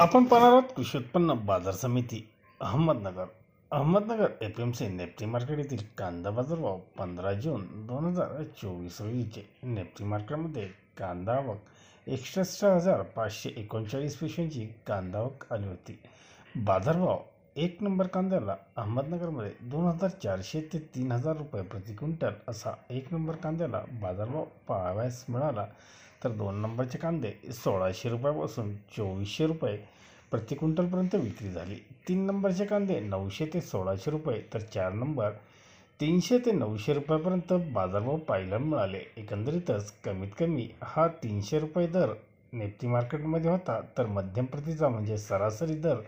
आपण पाहणार आहोत कृषी उत्पन्न बाजार समिती अहमदनगर एपीएमसी नेप्टी मार्केट येथील कांदा बाजारभाव 15 जून 2024 रोजीचे नेप्टी मार्केटमध्ये कांदा आवक 61,539 पिशव्यांची कांदा आवक आली होती. बाजारभाव एक नंबर कांद्याला अहमदनगरमध्ये 2,400 ते 3,000 रुपये प्रति क्विंटल असा एक नंबर कांद्याला बाजारभाव पाहावयास मिळाला. तर 2 नंबरचे कांदे 1,600 रुपयापासून 2,400 रुपये प्रति क्विंटलपर्यंत विक्री झाली. 3 नंबरचे कांदे 900 ते 1,600 रुपये तर 4 नंबर 300 ते 900 रुपयापर्यंत बाजारभाव पाहायला मिळाले. एकंदरीतच कमीत कमी हा 300 रुपये दर नेप्टी मार्केटमध्ये होता, तर मध्यम प्रतीचा म्हणजे सरासरी दर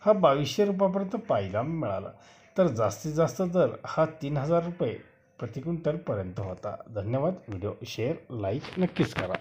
हा 2,200 रुपयापर्यंत पाहायला मिळाला. तर जास्तीत जास्त दर हा 3,000 रुपये प्रति क्विंटलपर्यंत होता. धन्यवाद. व्हिडिओ शेअर लाईक नक्कीच करा.